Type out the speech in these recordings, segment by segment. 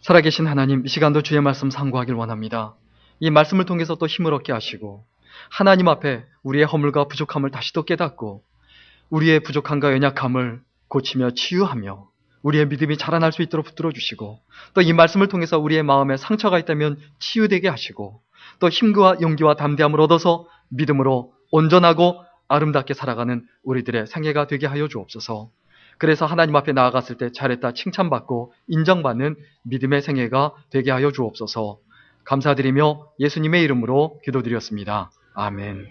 살아계신 하나님, 이 시간도 주의 말씀 상고하길 원합니다. 이 말씀을 통해서 또 힘을 얻게 하시고 하나님 앞에 우리의 허물과 부족함을 다시 또 깨닫고 우리의 부족함과 연약함을 고치며 치유하며 우리의 믿음이 자라날 수 있도록 붙들어 주시고 또 이 말씀을 통해서 우리의 마음에 상처가 있다면 치유되게 하시고 또 힘과 용기와 담대함을 얻어서 믿음으로 온전하고 아름답게 살아가는 우리들의 생애가 되게 하여 주옵소서. 그래서 하나님 앞에 나아갔을 때 잘했다 칭찬받고 인정받는 믿음의 생애가 되게 하여 주옵소서. 감사드리며 예수님의 이름으로 기도드렸습니다. 아멘.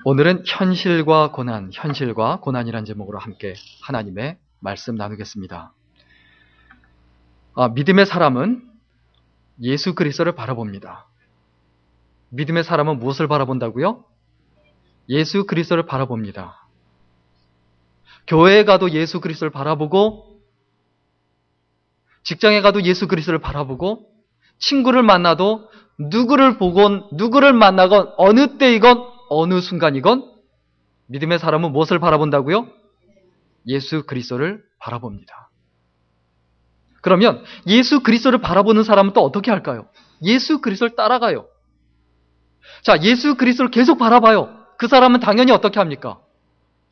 오늘은 현실과 고난이란 제목으로 함께 하나님의 말씀 나누겠습니다. 믿음의 사람은 예수 그리스도를 바라봅니다. 믿음의 사람은 무엇을 바라본다고요? 예수 그리스도를 바라봅니다. 교회에 가도 예수 그리스도를 바라보고 직장에 가도 예수 그리스도를 바라보고 친구를 만나도 누구를 보건 누구를 만나건 어느 때이건 어느 순간이건 믿음의 사람은 무엇을 바라본다고요? 예수 그리스도를 바라봅니다. 그러면 예수 그리스도를 바라보는 사람은 또 어떻게 할까요? 예수 그리스도를 따라가요. 자, 예수 그리스도를 계속 바라봐요. 그 사람은 당연히 어떻게 합니까?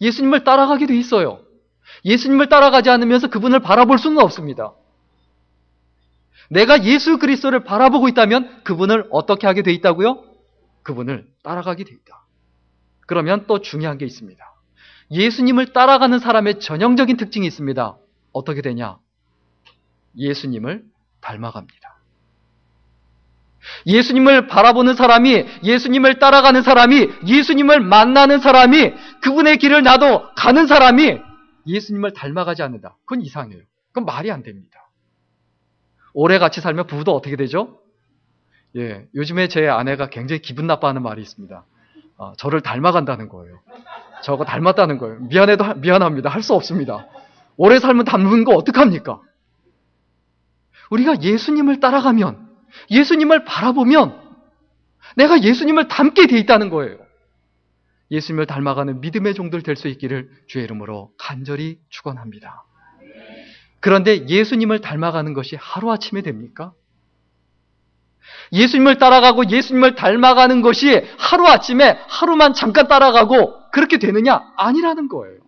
예수님을 따라가게 돼 있어요. 예수님을 따라가지 않으면서 그분을 바라볼 수는 없습니다. 내가 예수 그리스도를 바라보고 있다면 그분을 어떻게 하게 돼 있다고요? 그분을 따라가게 돼 있다. 그러면 또 중요한 게 있습니다. 예수님을 따라가는 사람의 전형적인 특징이 있습니다. 어떻게 되냐? 예수님을 닮아갑니다. 예수님을 바라보는 사람이, 예수님을 따라가는 사람이, 예수님을 만나는 사람이, 그분의 길을 나도 가는 사람이 예수님을 닮아가지 않는다. 그건 이상해요. 그건 말이 안 됩니다. 오래 같이 살면 부부도 어떻게 되죠? 요즘에 제 아내가 굉장히 기분 나빠하는 말이 있습니다. 저를 닮아간다는 거예요. 저거 닮았다는 거예요. 미안합니다. 할 수 없습니다. 오래 살면 닮은 거 어떡합니까? 우리가 예수님을 따라가면, 예수님을 바라보면 내가 예수님을 닮게 돼 있다는 거예요. 예수님을 닮아가는 믿음의 종들 될 수 있기를 주의 이름으로 간절히 축원합니다. 그런데 예수님을 닮아가는 것이 하루아침에 됩니까? 예수님을 따라가고 예수님을 닮아가는 것이 하루아침에 하루만 잠깐 따라가고 그렇게 되느냐? 아니라는 거예요.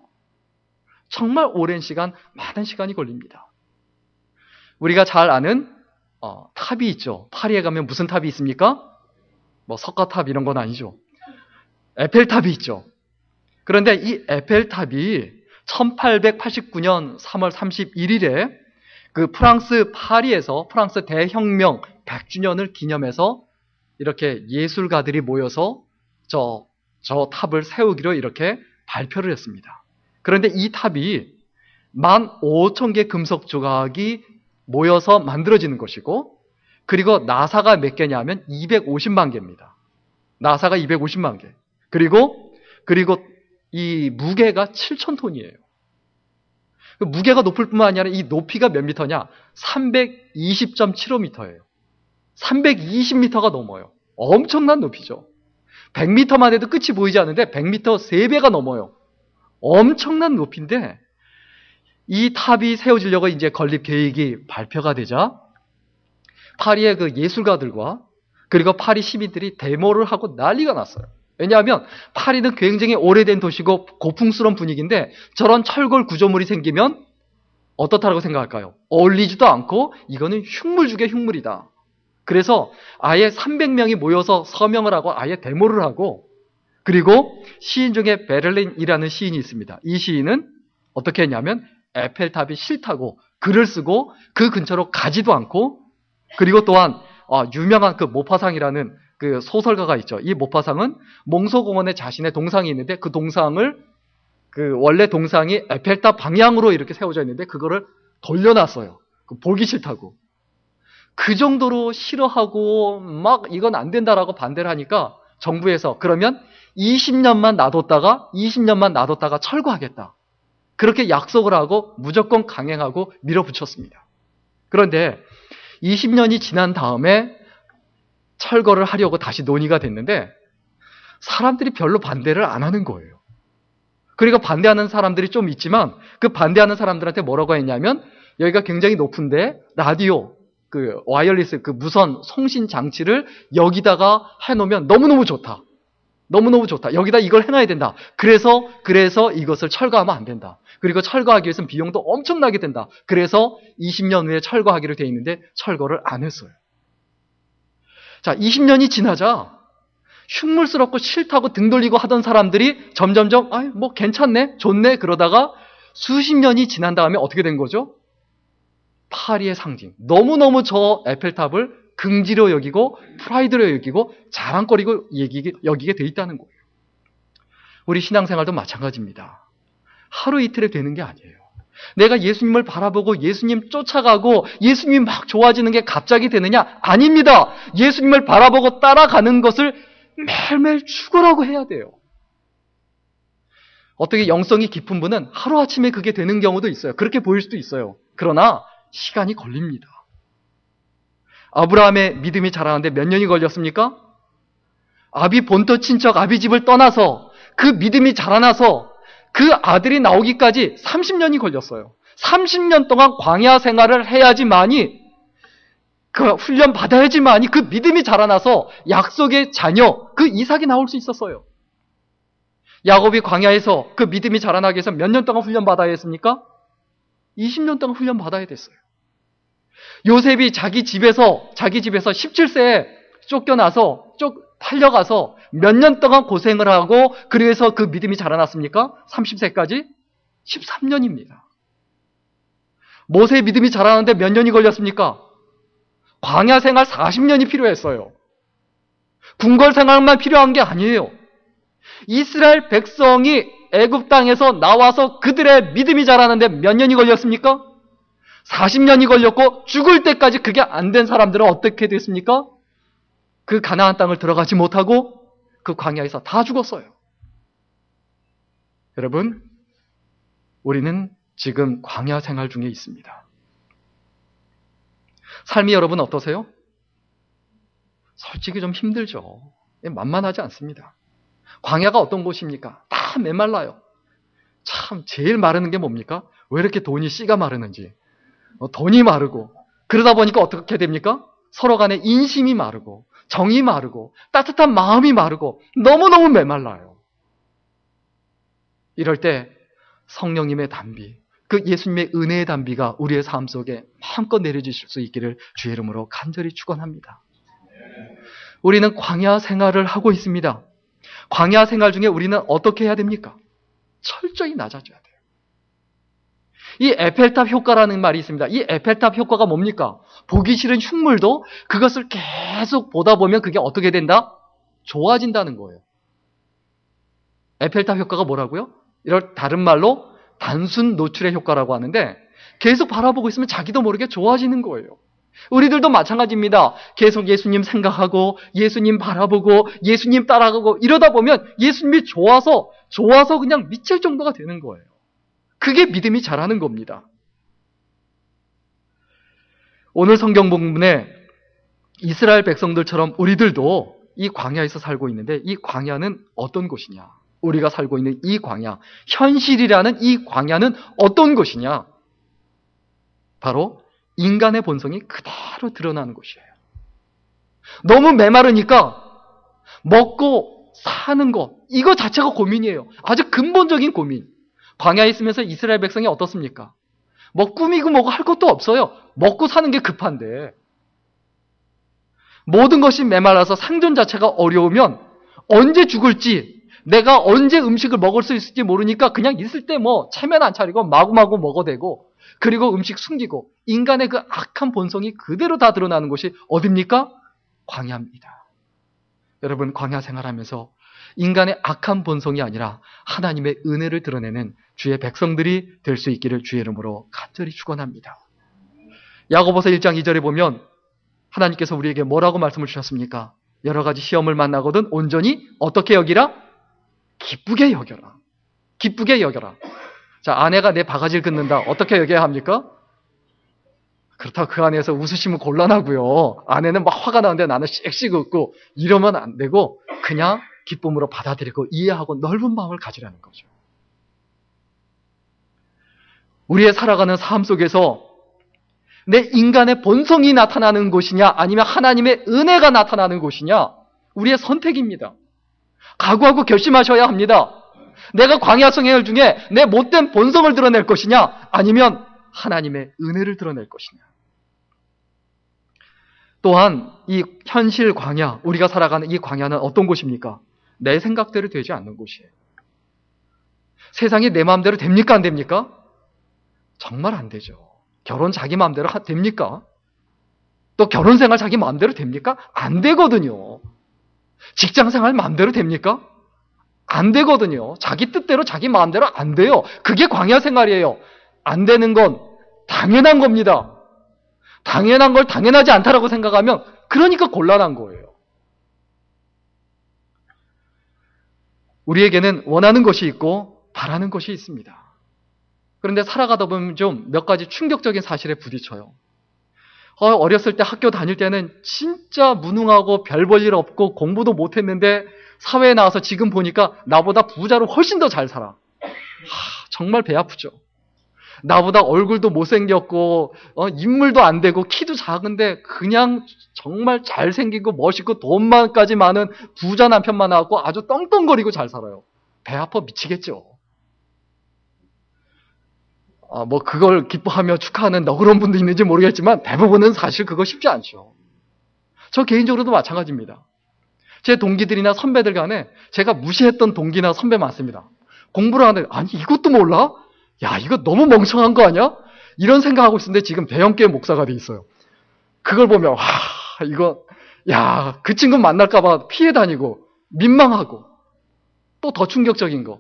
정말 오랜 시간, 많은 시간이 걸립니다. 우리가 잘 아는 탑이 있죠. 파리에 가면 무슨 탑이 있습니까? 석가탑 이런 건 아니죠. 에펠탑이 있죠. 그런데 이 에펠탑이 1889년 3월 31일에 그 프랑스 파리에서 프랑스 대혁명 100주년을 기념해서 이렇게 예술가들이 모여서 저 탑을 세우기로 이렇게 발표를 했습니다. 그런데 이 탑이 15,000개 금속 조각이 모여서 만들어지는 것이고, 그리고 나사가 몇 개냐면 250만 개입니다. 나사가 250만 개. 그리고 이 무게가 7,000톤이에요. 무게가 높을 뿐만 아니라 이 높이가 몇 미터냐? 320.75m예요. 320m가 넘어요. 엄청난 높이죠. 100m만 해도 끝이 보이지 않는데 100m 3배가 넘어요. 엄청난 높이인데 이 탑이 세워지려고 이제 건립 계획이 발표가 되자 파리의 그 예술가들과 그리고 파리 시민들이 데모를 하고 난리가 났어요. 왜냐하면 파리는 굉장히 오래된 도시고 고풍스러운 분위기인데 저런 철골 구조물이 생기면 어떻다라고 생각할까요? 어울리지도 않고 이거는 흉물 중에 흉물이다. 그래서 아예 300명이 모여서 서명을 하고 아예 데모를 하고, 그리고 시인 중에 베를린이라는 시인이 있습니다. 이 시인은 어떻게 했냐면 에펠탑이 싫다고 글을 쓰고 그 근처로 가지도 않고, 그리고 또한 유명한 그 모파상이라는 그 소설가가 있죠. 이 모파상은 몽소공원에 자신의 동상이 있는데 그 동상을 원래 동상이 에펠탑 방향으로 이렇게 세워져 있는데 그거를 돌려놨어요. 보기 싫다고. 그 정도로 싫어하고 막 이건 안 된다라고 반대를 하니까 정부에서 그러면 20년만 놔뒀다가 철거하겠다. 그렇게 약속을 하고 무조건 강행하고 밀어붙였습니다. 그런데 20년이 지난 다음에 철거를 하려고 다시 논의가 됐는데 사람들이 별로 반대를 안 하는 거예요. 그리고 반대하는 사람들이 좀 있지만 그 반대하는 사람들한테 뭐라고 했냐면, 여기가 굉장히 높은데 라디오, 그 와이어리스, 그 무선 송신 장치를 여기다가 해놓으면 너무너무 좋다. 너무너무 좋다. 여기다 이걸 해놔야 된다. 그래서 이것을 철거하면 안 된다. 그리고 철거하기 위해서는 비용도 엄청나게 된다. 그래서 20년 후에 철거하기로 돼 있는데 철거를 안 했어요. 자, 20년이 지나자 흉물스럽고 싫다고 등 돌리고 하던 사람들이 점점점 뭐 괜찮네, 좋네 그러다가 수십 년이 지난 다음에 어떻게 된 거죠? 파리의 상징. 너무너무 저 에펠탑을 긍지로 여기고 프라이드로 여기고 자랑거리고 여기게 돼 있다는 거예요. 우리 신앙생활도 마찬가지입니다. 하루 이틀에 되는 게 아니에요. 내가 예수님을 바라보고 예수님 쫓아가고 예수님이 막 좋아지는 게 갑자기 되느냐? 아닙니다. 예수님을 바라보고 따라가는 것을 매일매일 죽으라고 해야 돼요. 어떻게 영성이 깊은 분은 하루아침에 그게 되는 경우도 있어요. 그렇게 보일 수도 있어요. 그러나 시간이 걸립니다. 아브라함의 믿음이 자라는데 몇 년이 걸렸습니까? 아비 본토 친척 아비 집을 떠나서 그 믿음이 자라나서 그 아들이 나오기까지 30년이 걸렸어요. 30년 동안 광야 생활을 해야지만이 그 훈련 받아야지만이 그 믿음이 자라나서 약속의 자녀 그 이삭이 나올 수 있었어요. 야곱이 광야에서 그 믿음이 자라나기 위해서 몇 년 동안 훈련 받아야 했습니까? 20년 동안 훈련 받아야 됐어요. 요셉이 자기 집에서 17세에 쫓겨나서 팔려가서 몇 년 동안 고생을 하고 그래서 그 믿음이 자라났습니까? 30세까지 13년입니다. 모세의 믿음이 자라는데 몇 년이 걸렸습니까? 광야 생활 40년이 필요했어요. 궁궐 생활만 필요한 게 아니에요. 이스라엘 백성이 애굽 땅에서 나와서 그들의 믿음이 자라는데 몇 년이 걸렸습니까? 40년이 걸렸고 죽을 때까지 그게 안 된 사람들은 어떻게 됐습니까? 그 가나안 땅을 들어가지 못하고 그 광야에서 다 죽었어요. 여러분, 우리는 지금 광야 생활 중에 있습니다. 삶이 여러분 어떠세요? 솔직히 좀 힘들죠. 만만하지 않습니다. 광야가 어떤 곳입니까? 다 메말라요. 참 제일 마르는 게 뭡니까? 왜 이렇게 돈이 씨가 마르는지. 돈이 마르고 그러다 보니까 어떻게 됩니까? 서로 간에 인심이 마르고 정이 마르고 따뜻한 마음이 마르고 너무너무 메말라요. 이럴 때 성령님의 단비, 그 예수님의 은혜의 단비가 우리의 삶 속에 마음껏 내려주실 수 있기를 주의 이름으로 간절히 축원합니다. 우리는 광야 생활을 하고 있습니다. 광야 생활 중에 우리는 어떻게 해야 됩니까? 철저히 낮아져야 돼요. 이 에펠탑 효과라는 말이 있습니다. 이 에펠탑 효과가 뭡니까? 보기 싫은 흉물도 그것을 계속 보다 보면 그게 어떻게 된다? 좋아진다는 거예요. 에펠탑 효과가 뭐라고요? 이럴 다른 말로 단순 노출의 효과라고 하는데 계속 바라보고 있으면 자기도 모르게 좋아지는 거예요. 우리들도 마찬가지입니다. 계속 예수님 생각하고 예수님 바라보고 예수님 따라가고 이러다 보면 예수님이 좋아서 그냥 미칠 정도가 되는 거예요. 그게 믿음이 자라는 겁니다. 오늘 성경 본문에 이스라엘 백성들처럼 우리들도 이 광야에서 살고 있는데 이 광야는 어떤 곳이냐? 우리가 살고 있는 이 광야, 현실이라는 이 광야는 어떤 곳이냐? 바로 인간의 본성이 그대로 드러나는 곳이에요. 너무 메마르니까 먹고 사는 것, 이거 자체가 고민이에요. 아주 근본적인 고민. 광야에 있으면서 이스라엘 백성이 어떻습니까? 뭐 꾸미고 뭐고 할 것도 없어요. 먹고 사는 게 급한데. 모든 것이 메말라서 생존 자체가 어려우면 언제 죽을지, 내가 언제 음식을 먹을 수 있을지 모르니까 그냥 있을 때 뭐 체면 안 차리고 마구마구 먹어대고 그리고 음식 숨기고 인간의 그 악한 본성이 그대로 다 드러나는 곳이 어딥니까? 광야입니다. 여러분, 광야 생활하면서 인간의 악한 본성이 아니라 하나님의 은혜를 드러내는 주의 백성들이 될 수 있기를 주의 이름으로 간절히 축원합니다. 야고보서 1장 2절에 보면 하나님께서 우리에게 뭐라고 말씀을 주셨습니까? 여러 가지 시험을 만나거든 온전히 어떻게 여기라? 기쁘게 여겨라. 기쁘게 여겨라. 자, 아내가 내 바가지를 긋는다. 어떻게 여겨야 합니까? 그렇다고 그 안에서 웃으시면 곤란하고요. 아내는 막 화가 나는데 나는 씩씩 웃고 이러면 안 되고 그냥 기쁨으로 받아들이고 이해하고 넓은 마음을 가지라는 거죠. 우리의 살아가는 삶 속에서 내 인간의 본성이 나타나는 곳이냐 아니면 하나님의 은혜가 나타나는 곳이냐 우리의 선택입니다. 각오하고 결심하셔야 합니다. 내가 광야 성행을 중에 내 못된 본성을 드러낼 것이냐 아니면 하나님의 은혜를 드러낼 것이냐. 또한 이 현실 광야, 우리가 살아가는 이 광야는 어떤 곳입니까? 내 생각대로 되지 않는 곳이에요. 세상이 내 마음대로 됩니까? 안 됩니까? 정말 안 되죠. 결혼 자기 마음대로 됩니까? 또 결혼 생활 자기 마음대로 됩니까? 안 되거든요. 직장 생활 마음대로 됩니까? 안 되거든요. 자기 뜻대로 자기 마음대로 안 돼요. 그게 광야 생활이에요. 안 되는 건 당연한 겁니다. 당연한 걸 당연하지 않다라고 생각하면 그러니까 곤란한 거예요. 우리에게는 원하는 것이 있고 바라는 것이 있습니다. 그런데 살아가다 보면 좀 몇 가지 충격적인 사실에 부딪혀요. 어렸을 때 학교 다닐 때는 진짜 무능하고 별 볼 일 없고 공부도 못했는데 사회에 나와서 지금 보니까 나보다 부자로 훨씬 더 잘 살아. 정말 배 아프죠. 나보다 얼굴도 못생겼고 인물도 안 되고 키도 작은데 그냥 정말 잘생기고 멋있고 돈만까지 많은 부자 남편만 나왔고 아주 떵떵거리고 잘 살아요. 배 아파 미치겠죠. 뭐 그걸 기뻐하며 축하하는 너그러운 분도 있는지 모르겠지만 대부분은 사실 그거 쉽지 않죠. 저 개인적으로도 마찬가지입니다. 제 동기들이나 선배들 간에 제가 무시했던 동기나 선배 많습니다. 공부를 하는데 아니 이것도 몰라? 야 이거 너무 멍청한 거 아니야? 이런 생각하고 있었는데 지금 대형교회 목사가 돼 있어요. 그걸 보면 이거 그 친구 만날까 봐 피해 다니고 민망하고 또 더 충격적인 거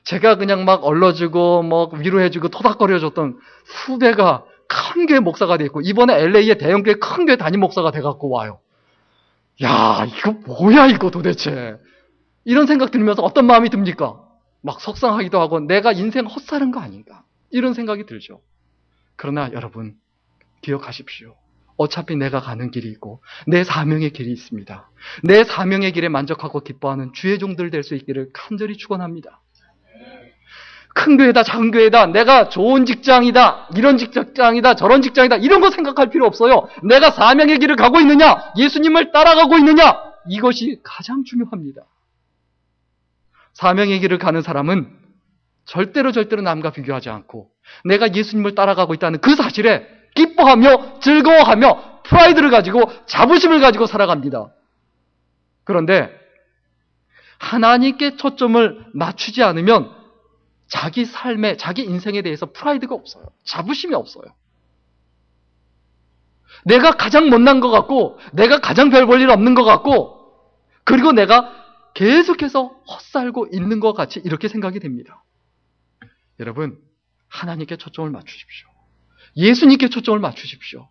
제가 그냥 막 얼러주고 뭐 위로해주고 토닥거려줬던 후배가 큰 교회 목사가 돼 있고 이번에 LA에 대형교회 큰 교회 담임 목사가 돼갖고 와요. 야 이거 뭐야 이거 도대체. 이런 생각 들면서 어떤 마음이 듭니까? 막 속상하기도 하고 내가 인생 헛사는 거 아닌가 이런 생각이 들죠. 그러나 여러분 기억하십시오. 어차피 내가 가는 길이 있고 내 사명의 길이 있습니다. 내 사명의 길에 만족하고 기뻐하는 주의 종들 될 수 있기를 간절히 축원합니다. 큰 교회다 작은 교회다 내가 좋은 직장이다 이런 직장이다 저런 직장이다 이런 거 생각할 필요 없어요. 내가 사명의 길을 가고 있느냐 예수님을 따라가고 있느냐 이것이 가장 중요합니다. 사명의 길을 가는 사람은 절대로 남과 비교하지 않고 내가 예수님을 따라가고 있다는 그 사실에 기뻐하며 즐거워하며 프라이드를 가지고 자부심을 가지고 살아갑니다. 그런데 하나님께 초점을 맞추지 않으면 자기 삶에 자기 인생에 대해서 프라이드가 없어요. 자부심이 없어요. 내가 가장 못난 것 같고 내가 가장 별 볼 일 없는 것 같고 그리고 내가 계속해서 헛살고 있는 것 같이 이렇게 생각이 됩니다. 여러분 하나님께 초점을 맞추십시오. 예수님께 초점을 맞추십시오.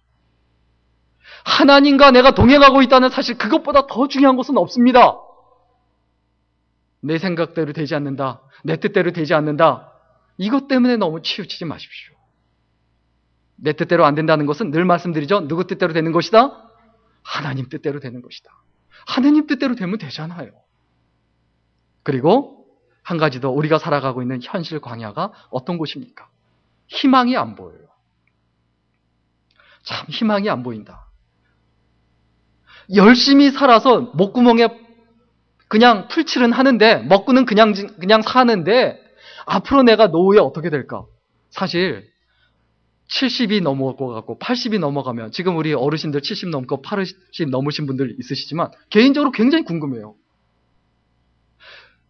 하나님과 내가 동행하고 있다는 사실 그것보다 더 중요한 것은 없습니다. 내 생각대로 되지 않는다. 내 뜻대로 되지 않는다. 이것 때문에 너무 치우치지 마십시오. 내 뜻대로 안 된다는 것은 늘 말씀드리죠. 누구 뜻대로 되는 것이다? 하나님 뜻대로 되는 것이다. 하나님 뜻대로 되면 되잖아요. 그리고 한 가지 더 우리가 살아가고 있는 현실 광야가 어떤 곳입니까? 희망이 안 보여요. 참 희망이 안 보인다. 열심히 살아서 목구멍에 그냥 풀칠은 하는데 먹고는 그냥 사는데 앞으로 내가 노후에 어떻게 될까? 사실 70이 넘어가고 80이 넘어가면 지금 우리 어르신들 70 넘고 80 넘으신 분들 있으시지만 개인적으로 굉장히 궁금해요.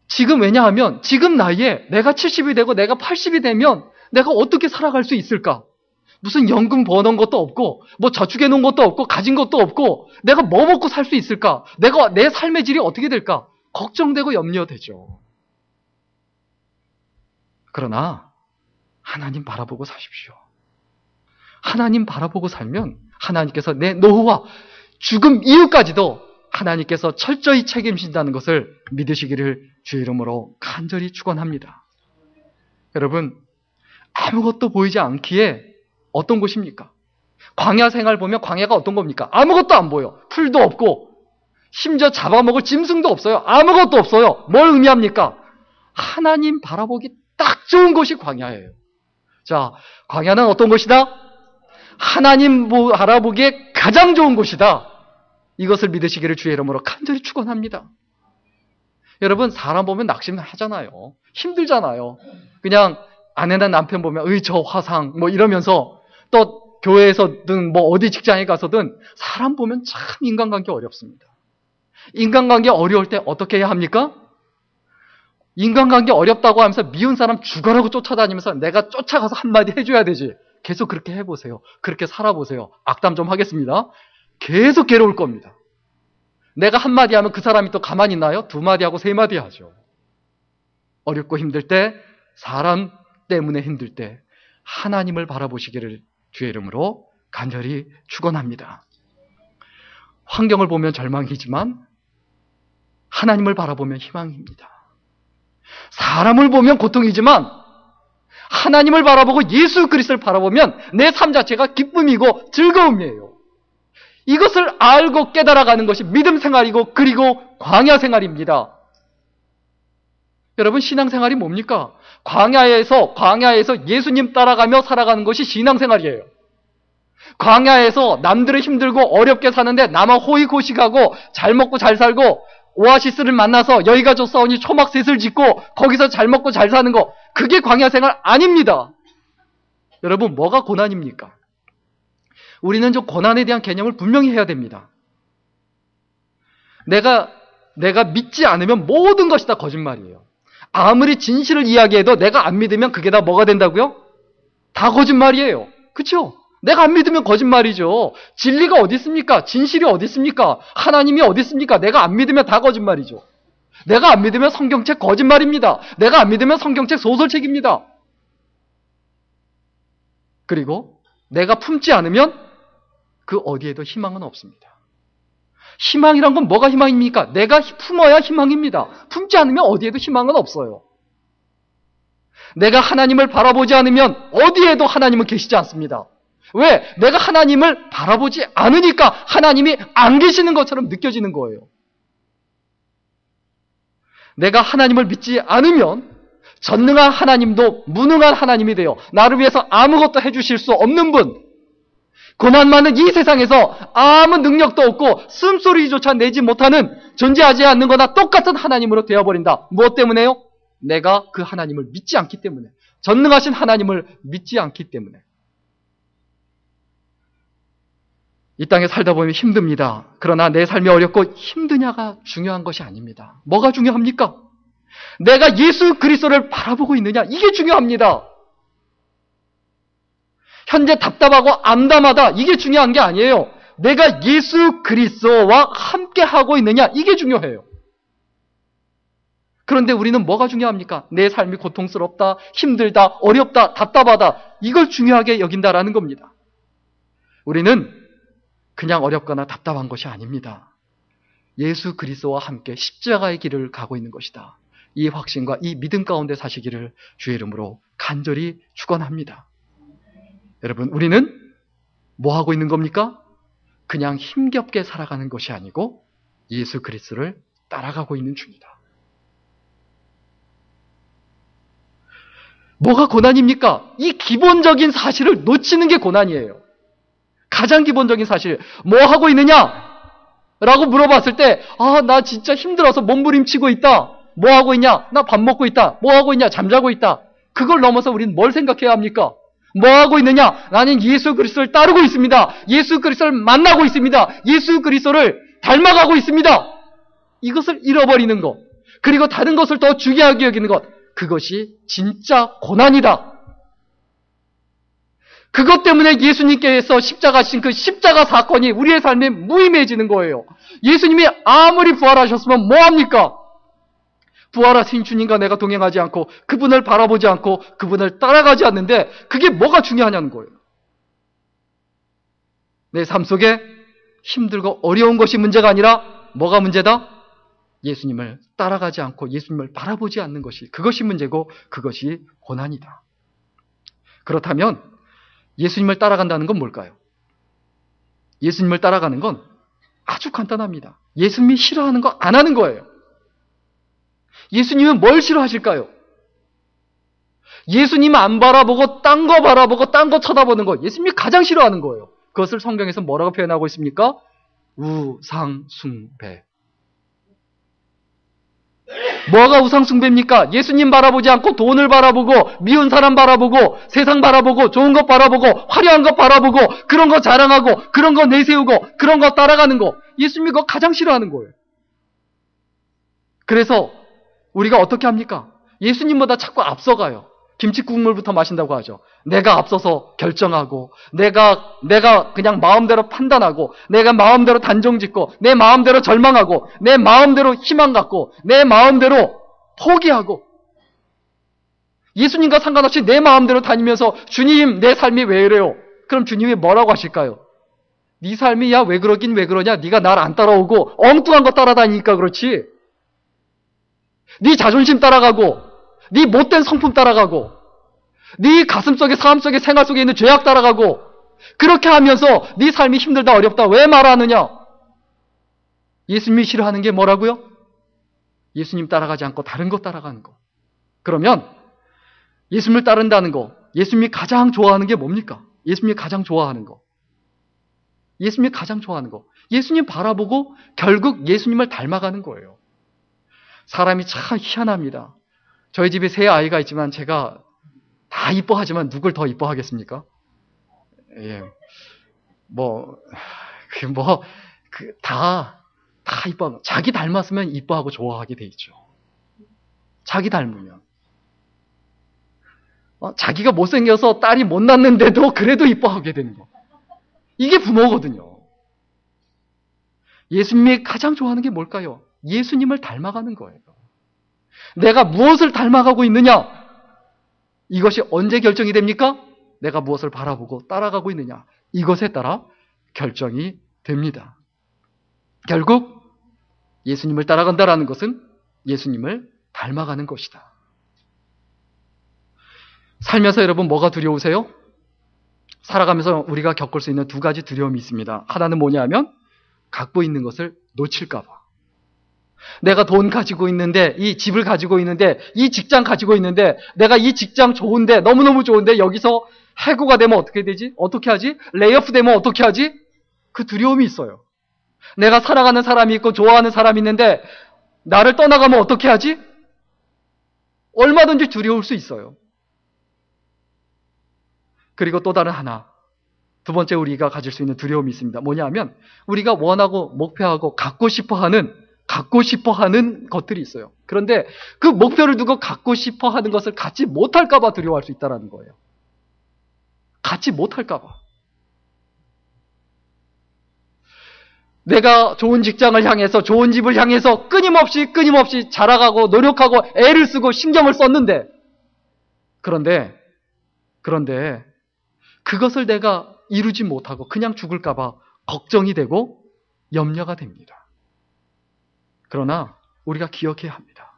지금 왜냐하면 지금 나이에 내가 70이 되고 내가 80이 되면 내가 어떻게 살아갈 수 있을까? 무슨 연금 버는 것도 없고 뭐 저축해 놓은 것도 없고 가진 것도 없고 내가 뭐 먹고 살 수 있을까? 내 삶의 질이 어떻게 될까? 걱정되고 염려되죠. 그러나 하나님 바라보고 사십시오. 하나님 바라보고 살면 하나님께서 내 노후와 죽음 이후까지도 하나님께서 철저히 책임진다는 것을 믿으시기를 주의 이름으로 간절히 축원합니다. 여러분 아무것도 보이지 않기에 어떤 곳입니까? 광야 생활 보면 광야가 어떤 겁니까? 아무것도 안 보여. 풀도 없고 심지어 잡아먹을 짐승도 없어요. 아무것도 없어요. 뭘 의미합니까? 하나님 바라보기 딱 좋은 곳이 광야예요. 자, 광야는 어떤 곳이다? 하나님 알아보기에 가장 좋은 곳이다. 이것을 믿으시기를 주의 이름으로 간절히 축원합니다. 여러분, 사람 보면 낙심하잖아요. 힘들잖아요. 그냥 아내나 남편 보면 저 화상 뭐 이러면서, 또 교회에서든 뭐 어디 직장에 가서든 사람 보면 참 인간관계 어렵습니다. 인간관계 어려울 때 어떻게 해야 합니까? 인간관계 어렵다고 하면서 미운 사람 죽어라고 쫓아다니면서 내가 쫓아가서 한마디 해줘야 되지. 계속 그렇게 해보세요. 그렇게 살아보세요. 악담 좀 하겠습니다. 계속 괴로울 겁니다. 내가 한마디 하면 그 사람이 또 가만히 있나요? 2마디 하고 3마디 하죠. 어렵고 힘들 때, 사람 때문에 힘들 때 하나님을 바라보시기를 주의 이름으로 간절히 축원합니다. 환경을 보면 절망이지만 하나님을 바라보면 희망입니다. 사람을 보면 고통이지만 하나님을 바라보고 예수 그리스도를 바라보면 내 삶 자체가 기쁨이고 즐거움이에요. 이것을 알고 깨달아가는 것이 믿음 생활이고, 그리고 광야 생활입니다. 여러분, 신앙생활이 뭡니까? 광야에서 예수님 따라가며 살아가는 것이 신앙생활이에요. 광야에서 남들은 힘들고 어렵게 사는데 나만 호의고식하고 잘 먹고 잘 살고, 오아시스를 만나서 여기가 좋사오니 초막셋을 짓고 거기서 잘 먹고 잘 사는 거, 그게 광야생활 아닙니다. 여러분, 뭐가 고난입니까? 우리는 좀 고난에 대한 개념을 분명히 해야 됩니다. 내가 믿지 않으면 모든 것이 다 거짓말이에요. 아무리 진실을 이야기해도 내가 안 믿으면 그게 다 뭐가 된다고요? 다 거짓말이에요. 그렇죠? 내가 안 믿으면 거짓말이죠. 진리가 어디 있습니까? 진실이 어디 있습니까? 하나님이 어디 있습니까? 내가 안 믿으면 다 거짓말이죠. 내가 안 믿으면 성경책 거짓말입니다. 내가 안 믿으면 성경책 소설책입니다. 그리고 내가 품지 않으면 그 어디에도 희망은 없습니다. 희망이란 건 뭐가 희망입니까? 내가 품어야 희망입니다. 품지 않으면 어디에도 희망은 없어요. 내가 하나님을 바라보지 않으면 어디에도 하나님은 계시지 않습니다. 왜? 내가 하나님을 바라보지 않으니까 하나님이 안 계시는 것처럼 느껴지는 거예요. 내가 하나님을 믿지 않으면 전능한 하나님도 무능한 하나님이 되어 나를 위해서 아무것도 해주실 수 없는 분, 고난 많은 이 세상에서 아무 능력도 없고 숨소리조차 내지 못하는, 존재하지 않는 거나 똑같은 하나님으로 되어버린다. 무엇 때문에요? 내가 그 하나님을 믿지 않기 때문에, 전능하신 하나님을 믿지 않기 때문에. 이 땅에 살다 보면 힘듭니다. 그러나 내 삶이 어렵고 힘드냐가 중요한 것이 아닙니다. 뭐가 중요합니까? 내가 예수 그리스도를 바라보고 있느냐, 이게 중요합니다. 현재 답답하고 암담하다, 이게 중요한 게 아니에요. 내가 예수 그리스도와 함께 하고 있느냐, 이게 중요해요. 그런데 우리는 뭐가 중요합니까? 내 삶이 고통스럽다, 힘들다, 어렵다, 답답하다, 이걸 중요하게 여긴다라는 겁니다. 우리는 그냥 어렵거나 답답한 것이 아닙니다. 예수 그리스도와 함께 십자가의 길을 가고 있는 것이다. 이 확신과 이 믿음 가운데 사시기를 주의 이름으로 간절히 축원합니다. 여러분, 우리는 뭐 하고 있는 겁니까? 그냥 힘겹게 살아가는 것이 아니고 예수 그리스도를 따라가고 있는 중이다. 뭐가 고난입니까? 이 기본적인 사실을 놓치는 게 고난이에요. 가장 기본적인 사실, 뭐 하고 있느냐? 라고 물어봤을 때, 나 진짜 힘들어서 몸부림치고 있다. 뭐 하고 있냐? 나 밥 먹고 있다. 뭐 하고 있냐? 잠자고 있다. 그걸 넘어서 우리는 뭘 생각해야 합니까? 뭐 하고 있느냐? 나는 예수 그리스도를 따르고 있습니다. 예수 그리스도를 만나고 있습니다. 예수 그리스도를 닮아가고 있습니다. 이것을 잃어버리는 것, 그리고 다른 것을 더 중요하게 여기는 것, 그것이 진짜 고난이다. 그것 때문에 예수님께서 십자가 신 그 십자가 사건이 우리의 삶에 무의미해지는 거예요. 예수님이 아무리 부활하셨으면 뭐합니까? 부활하신 주님과 내가 동행하지 않고 그분을 바라보지 않고 그분을 따라가지 않는데 그게 뭐가 중요하냐는 거예요. 내 삶 속에 힘들고 어려운 것이 문제가 아니라 뭐가 문제다? 예수님을 따라가지 않고 예수님을 바라보지 않는 것이, 그것이 문제고 그것이 고난이다. 그렇다면 예수님을 따라간다는 건 뭘까요? 예수님을 따라가는 건 아주 간단합니다. 예수님이 싫어하는 거 안 하는 거예요. 예수님은 뭘 싫어하실까요? 예수님 안 바라보고 딴 거 바라보고 딴 거 쳐다보는 거, 예수님이 가장 싫어하는 거예요. 그것을 성경에서 뭐라고 표현하고 있습니까? 우상숭배. 뭐가 우상숭배입니까? 예수님 바라보지 않고 돈을 바라보고 미운 사람 바라보고 세상 바라보고 좋은 것 바라보고 화려한 것 바라보고 그런 거 자랑하고 그런 거 내세우고 그런 거 따라가는 거, 예수님이 그거 가장 싫어하는 거예요. 그래서 우리가 어떻게 합니까? 예수님보다 자꾸 앞서가요. 김치국물부터 마신다고 하죠. 내가 앞서서 결정하고 내가 그냥 마음대로 판단하고 내가 마음대로 단정짓고 내 마음대로 절망하고 내 마음대로 희망 갖고 내 마음대로 포기하고 예수님과 상관없이 내 마음대로 다니면서 주님 내 삶이 왜 이래요? 그럼 주님이 뭐라고 하실까요? 네 삶이 야 왜 그러긴 왜 그러냐? 네가 날 안 따라오고 엉뚱한 거 따라다니니까 그렇지. 네 자존심 따라가고 네 못된 성품 따라가고 네 가슴 속에 삶 속에 생활 속에 있는 죄악 따라가고 그렇게 하면서 네 삶이 힘들다 어렵다 왜 말하느냐? 예수님이 싫어하는 게 뭐라고요? 예수님 따라가지 않고 다른 거 따라가는 거. 그러면 예수님을 따른다는 거, 예수님이 가장 좋아하는 게 뭡니까? 예수님이 가장 좋아하는 거. 예수님이 가장 좋아하는 거. 예수님 바라보고 결국 예수님을 닮아가는 거예요. 사람이 참 희한합니다. 저희 집에 세 아이가 있지만 제가 다 이뻐하지만 누굴 더 이뻐하겠습니까? 예. 다 이뻐. 자기 닮았으면 이뻐하고 좋아하게 돼 있죠. 자기 닮으면. 자기가 못생겨서 딸이 못 낳는데도 그래도 이뻐하게 되는 거. 이게 부모거든요. 예수님이 가장 좋아하는 게 뭘까요? 예수님을 닮아가는 거예요. 내가 무엇을 닮아가고 있느냐? 이것이 언제 결정이 됩니까? 내가 무엇을 바라보고 따라가고 있느냐? 이것에 따라 결정이 됩니다. 결국 예수님을 따라간다라는 것은 예수님을 닮아가는 것이다. 살면서 여러분 뭐가 두려우세요? 살아가면서 우리가 겪을 수 있는 두 가지 두려움이 있습니다. 하나는 뭐냐면 갖고 있는 것을 놓칠까 봐. 내가 돈 가지고 있는데, 이 집을 가지고 있는데, 이 직장 가지고 있는데, 내가 이 직장 좋은데, 너무너무 좋은데 여기서 해고가 되면 어떻게 되지? 어떻게 하지? 레이오프 되면 어떻게 하지? 그 두려움이 있어요. 내가 사랑하는 사람이 있고 좋아하는 사람이 있는데 나를 떠나가면 어떻게 하지? 얼마든지 두려울 수 있어요. 그리고 또 다른 하나, 두 번째 우리가 가질 수 있는 두려움이 있습니다. 뭐냐 하면 우리가 원하고 목표하고 갖고 싶어 하는 것들이 있어요. 그런데 그 목표를 두고 갖고 싶어 하는 것을 갖지 못할까 봐 두려워할 수 있다는 거예요. 갖지 못할까 봐. 내가 좋은 직장을 향해서 좋은 집을 향해서 끊임없이 자라가고 노력하고 애를 쓰고 신경을 썼는데 그런데 그것을 내가 이루지 못하고 그냥 죽을까 봐 걱정이 되고 염려가 됩니다. 그러나 우리가 기억해야 합니다.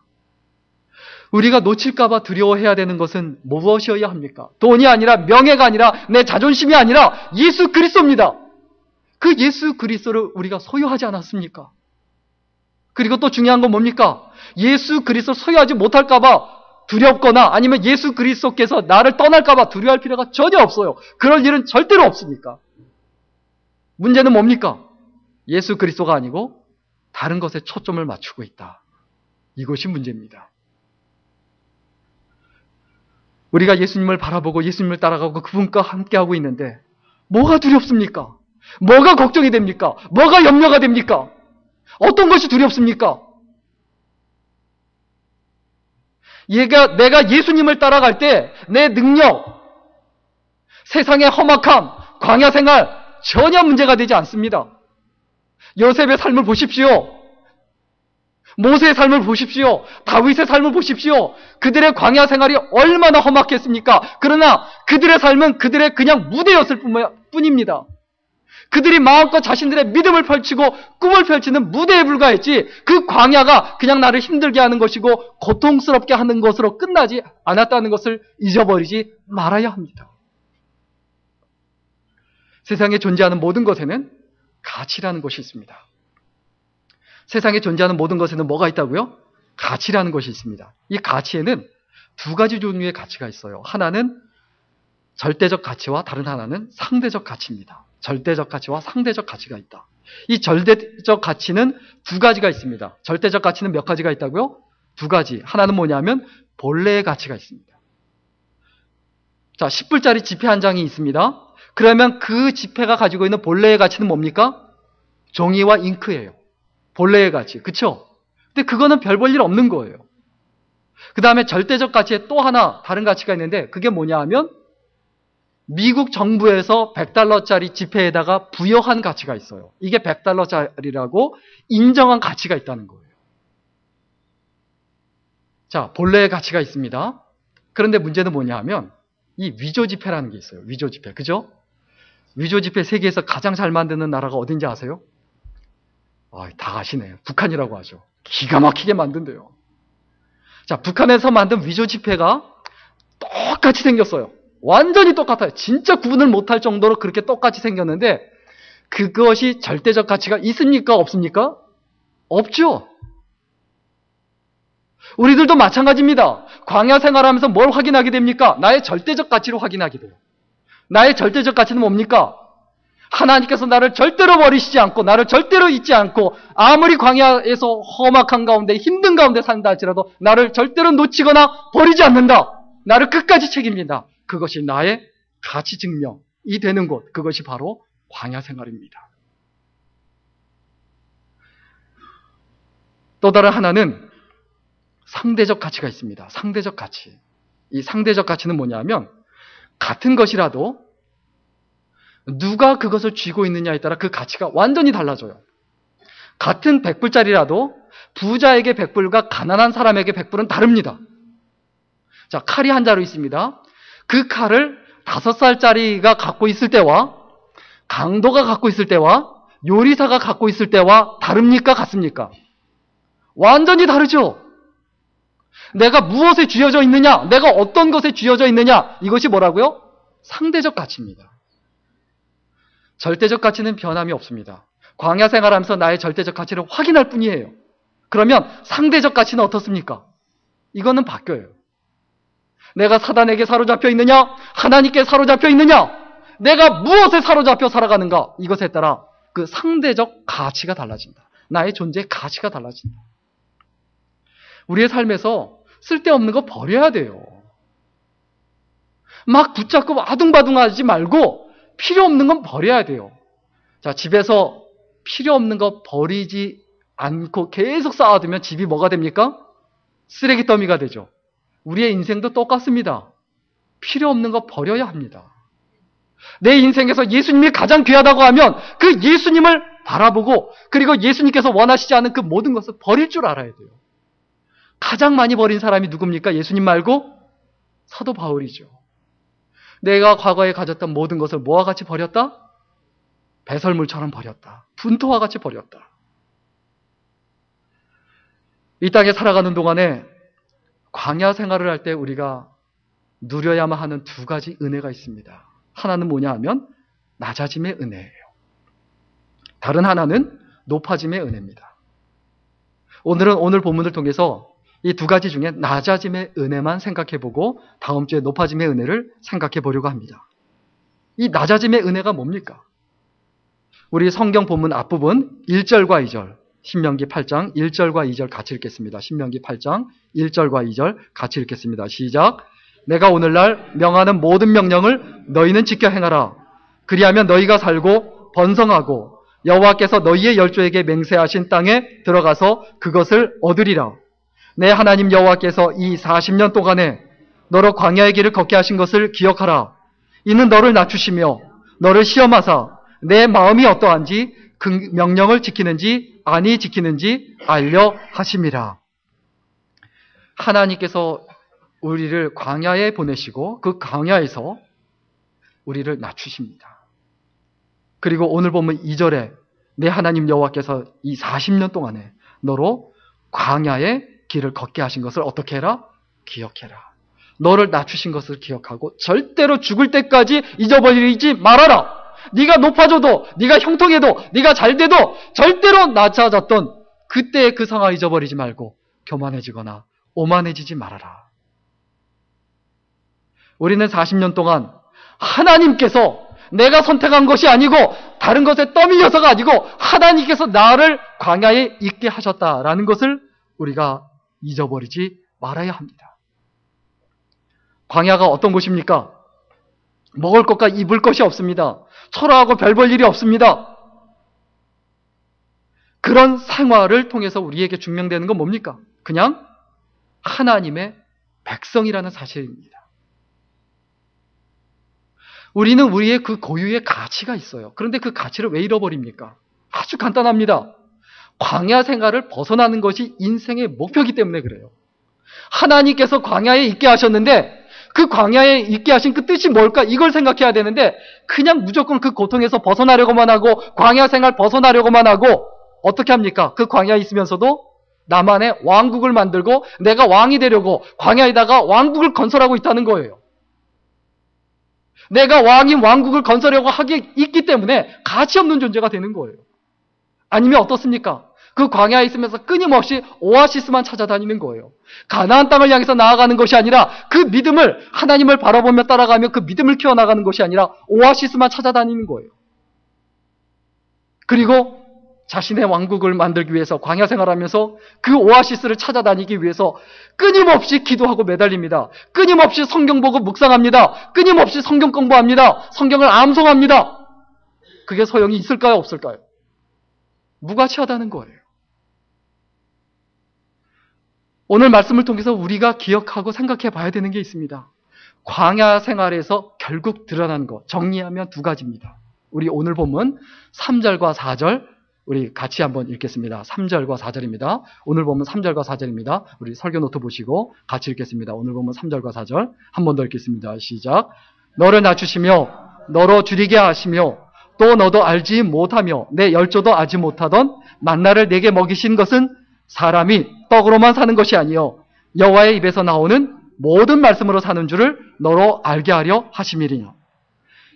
우리가 놓칠까 봐 두려워해야 되는 것은 무엇이어야 합니까? 돈이 아니라 명예가 아니라 내 자존심이 아니라 예수 그리스도입니다. 그 예수 그리스도를 우리가 소유하지 않았습니까? 그리고 또 중요한 건 뭡니까? 예수 그리스도를 소유하지 못할까 봐 두렵거나 아니면 예수 그리스도께서 나를 떠날까 봐 두려워할 필요가 전혀 없어요. 그럴 일은 절대로 없으니까. 문제는 뭡니까? 예수 그리스도가 아니고 다른 것에 초점을 맞추고 있다. 이것이 문제입니다. 우리가 예수님을 바라보고 예수님을 따라가고 그분과 함께하고 있는데 뭐가 두렵습니까? 뭐가 걱정이 됩니까? 뭐가 염려가 됩니까? 어떤 것이 두렵습니까? 내가 예수님을 따라갈 때 내 능력, 세상의 험악함, 광야 생활 전혀 문제가 되지 않습니다. 요셉의 삶을 보십시오. 모세의 삶을 보십시오. 다윗의 삶을 보십시오. 그들의 광야 생활이 얼마나 험악했습니까? 그러나 그들의 삶은 그들의 그냥 무대였을 뿐입니다. 그들이 마음껏 자신들의 믿음을 펼치고 꿈을 펼치는 무대에 불과했지 그 광야가 그냥 나를 힘들게 하는 것이고 고통스럽게 하는 것으로 끝나지 않았다는 것을 잊어버리지 말아야 합니다. 세상에 존재하는 모든 것에는 가치라는 것이 있습니다. 세상에 존재하는 모든 것에는 뭐가 있다고요? 가치라는 것이 있습니다. 이 가치에는 두 가지 종류의 가치가 있어요. 하나는 절대적 가치와 다른 하나는 상대적 가치입니다. 절대적 가치와 상대적 가치가 있다. 이 절대적 가치는 두 가지가 있습니다. 절대적 가치는 몇 가지가 있다고요? 두 가지. 하나는 뭐냐면 본래의 가치가 있습니다. 자, 10불짜리 지폐 한 장이 있습니다. 그러면 그 지폐가 가지고 있는 본래의 가치는 뭡니까? 종이와 잉크예요. 본래의 가치. 그쵸? 근데 그거는 별 볼 일 없는 거예요. 그 다음에 절대적 가치에 또 하나 다른 가치가 있는데 그게 뭐냐 하면 미국 정부에서 100달러짜리 지폐에다가 부여한 가치가 있어요. 이게 100달러짜리라고 인정한 가치가 있다는 거예요. 자, 본래의 가치가 있습니다. 그런데 문제는 뭐냐 하면 이 위조 지폐라는 게 있어요. 위조 지폐. 그죠? 위조 지폐 세계에서 가장 잘 만드는 나라가 어딘지 아세요? 다 아시네요. 북한이라고 하죠. 기가 막히게 만든대요. 자, 북한에서 만든 위조 지폐가 똑같이 생겼어요. 완전히 똑같아요. 진짜 구분을 못할 정도로 그렇게 똑같이 생겼는데 그것이 절대적 가치가 있습니까? 없습니까? 없죠. 우리들도 마찬가지입니다. 광야 생활하면서 뭘 확인하게 됩니까? 나의 절대적 가치로 확인하게 돼요. 나의 절대적 가치는 뭡니까? 하나님께서 나를 절대로 버리시지 않고 나를 절대로 잊지 않고 아무리 광야에서 험악한 가운데 힘든 가운데 산다 할지라도 나를 절대로 놓치거나 버리지 않는다. 나를 끝까지 책임진다. 그것이 나의 가치 증명이 되는 곳. 그것이 바로 광야 생활입니다. 또 다른 하나는 상대적 가치가 있습니다. 상대적 가치. 이 상대적 가치는 뭐냐면 같은 것이라도 누가 그것을 쥐고 있느냐에 따라 그 가치가 완전히 달라져요. 같은 100불짜리라도 부자에게 100불과 가난한 사람에게 100불은 다릅니다. 자, 칼이 한 자루 있습니다. 그 칼을 5살짜리가 갖고 있을 때와 강도가 갖고 있을 때와 요리사가 갖고 있을 때와 다릅니까? 같습니까? 완전히 다르죠. 내가 무엇에 쥐어져 있느냐, 내가 어떤 것에 쥐어져 있느냐, 이것이 뭐라고요? 상대적 가치입니다. 절대적 가치는 변함이 없습니다. 광야 생활하면서 나의 절대적 가치를 확인할 뿐이에요. 그러면 상대적 가치는 어떻습니까? 이거는 바뀌어요. 내가 사단에게 사로잡혀 있느냐, 하나님께 사로잡혀 있느냐, 내가 무엇에 사로잡혀 살아가는가, 이것에 따라 그 상대적 가치가 달라진다. 나의 존재의 가치가 달라진다. 우리의 삶에서 쓸데없는 거 버려야 돼요. 막 붙잡고 아둥바둥하지 말고 필요 없는 건 버려야 돼요. 자, 집에서 필요 없는 거 버리지 않고 계속 쌓아두면 집이 뭐가 됩니까? 쓰레기 더미가 되죠. 우리의 인생도 똑같습니다. 필요 없는 거 버려야 합니다. 내 인생에서 예수님이 가장 귀하다고 하면 그 예수님을 바라보고 그리고 예수님께서 원하시지 않은 그 모든 것을 버릴 줄 알아야 돼요. 가장 많이 버린 사람이 누굽니까? 예수님 말고 사도 바울이죠. 내가 과거에 가졌던 모든 것을 뭐와 같이 버렸다? 배설물처럼 버렸다. 분토와 같이 버렸다. 이 땅에 살아가는 동안에 광야 생활을 할 때 우리가 누려야만 하는 두 가지 은혜가 있습니다. 하나는 뭐냐 하면 낮아짐의 은혜예요. 다른 하나는 높아짐의 은혜입니다. 오늘은 오늘 본문을 통해서 이 두 가지 중에 낮아짐의 은혜만 생각해보고 다음 주에 높아짐의 은혜를 생각해 보려고 합니다. 이 낮아짐의 은혜가 뭡니까? 우리 성경 본문 앞부분 1절과 2절, 신명기 8장 1절과 2절 같이 읽겠습니다. 신명기 8장 1절과 2절 같이 읽겠습니다. 시작. 내가 오늘날 명하는 모든 명령을 너희는 지켜 행하라. 그리하면 너희가 살고 번성하고 여호와께서 너희의 열조에게 맹세하신 땅에 들어가서 그것을 얻으리라. 내 하나님 여호와께서 이 40년 동안에 너로 광야의 길을 걷게 하신 것을 기억하라. 이는 너를 낮추시며 너를 시험하사 내 마음이 어떠한지 그 명령을 지키는지 아니 지키는지 알려 하심이라. 하나님께서 우리를 광야에 보내시고 그 광야에서 우리를 낮추십니다. 그리고 오늘 보면 2절에 내 하나님 여호와께서 이 40년 동안에 너로 광야의 길을 걷게 하신 것을 어떻게 해라? 기억해라. 너를 낮추신 것을 기억하고 절대로 죽을 때까지 잊어버리지 말아라. 네가 높아져도, 네가 형통해도, 네가 잘돼도 절대로 낮아졌던 그때의 그 상황 잊어버리지 말고 교만해지거나 오만해지지 말아라. 우리는 40년 동안 하나님께서 내가 선택한 것이 아니고 다른 것에 떠밀려서가 아니고 하나님께서 나를 광야에 있게 하셨다라는 것을 우리가 잊어버리지 말아야 합니다. 광야가 어떤 곳입니까? 먹을 것과 입을 것이 없습니다. 초라하고 별 볼 일이 없습니다. 그런 생활을 통해서 우리에게 증명되는 건 뭡니까? 그냥 하나님의 백성이라는 사실입니다. 우리는 우리의 그 고유의 가치가 있어요. 그런데 그 가치를 왜 잃어버립니까? 아주 간단합니다. 광야 생활을 벗어나는 것이 인생의 목표이기 때문에 그래요. 하나님께서 광야에 있게 하셨는데 그 광야에 있게 하신 그 뜻이 뭘까? 이걸 생각해야 되는데 그냥 무조건 그 고통에서 벗어나려고만 하고 광야 생활 벗어나려고만 하고 어떻게 합니까? 그 광야에 있으면서도 나만의 왕국을 만들고 내가 왕이 되려고 광야에다가 왕국을 건설하고 있다는 거예요. 내가 왕인 왕국을 건설하려고 하기 있기 때문에 가치 없는 존재가 되는 거예요. 아니면 어떻습니까? 그 광야에 있으면서 끊임없이 오아시스만 찾아다니는 거예요. 가나안 땅을 향해서 나아가는 것이 아니라 그 믿음을 하나님을 바라보며 따라가며 그 믿음을 키워나가는 것이 아니라 오아시스만 찾아다니는 거예요. 그리고 자신의 왕국을 만들기 위해서 광야 생활하면서 그 오아시스를 찾아다니기 위해서 끊임없이 기도하고 매달립니다. 끊임없이 성경 보고 묵상합니다. 끊임없이 성경 공부합니다. 성경을 암송합니다. 그게 소용이 있을까요? 없을까요? 무가치하다는 거예요. 오늘 말씀을 통해서 우리가 기억하고 생각해 봐야 되는 게 있습니다. 광야 생활에서 결국 드러나는 것, 정리하면 두 가지입니다. 우리 오늘 본문 3절과 4절 우리 같이 한번 읽겠습니다. 3절과 4절입니다. 오늘 본문 3절과 4절입니다. 우리 설교 노트 보시고 같이 읽겠습니다. 오늘 본문 3절과 4절 한 번 더 읽겠습니다. 시작. 너를 낮추시며 너로 줄이게 하시며 또 너도 알지 못하며 내 열조도 알지 못하던 만나를 내게 먹이신 것은 사람이 떡으로만 사는 것이 아니요 여호와의 입에서 나오는 모든 말씀으로 사는 줄을 너로 알게 하려 하심이리니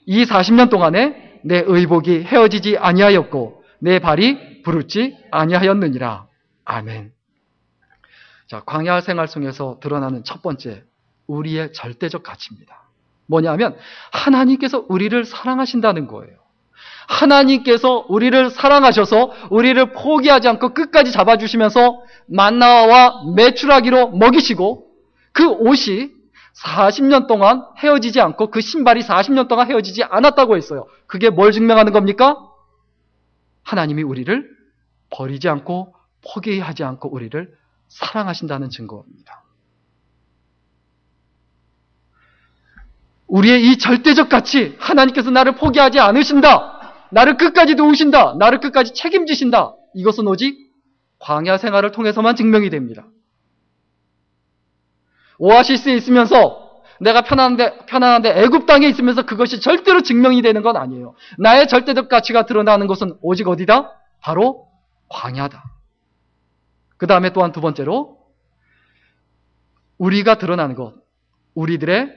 이 40년 동안에 내 의복이 헤어지지 아니하였고 내 발이 부르지 아니하였느니라. 아멘. 자, 광야 생활 속에서 드러나는 첫 번째 우리의 절대적 가치입니다. 뭐냐면 하나님께서 우리를 사랑하신다는 거예요. 하나님께서 우리를 사랑하셔서 우리를 포기하지 않고 끝까지 잡아주시면서 만나와 메추라기로 먹이시고 그 옷이 40년 동안 헤어지지 않고 그 신발이 40년 동안 헤어지지 않았다고 했어요. 그게 뭘 증명하는 겁니까? 하나님이 우리를 버리지 않고 포기하지 않고 우리를 사랑하신다는 증거입니다. 우리의 이 절대적 가치, 하나님께서 나를 포기하지 않으신다. 나를 끝까지 도우신다. 나를 끝까지 책임지신다. 이것은 오직 광야 생활을 통해서만 증명이 됩니다. 오아시스에 있으면서 내가 편안한데 애굽 땅에 있으면서 그것이 절대로 증명이 되는 건 아니에요. 나의 절대적 가치가 드러나는 것은 오직 어디다? 바로 광야다. 그 다음에 또한 두 번째로 우리가 드러나는 것, 우리들의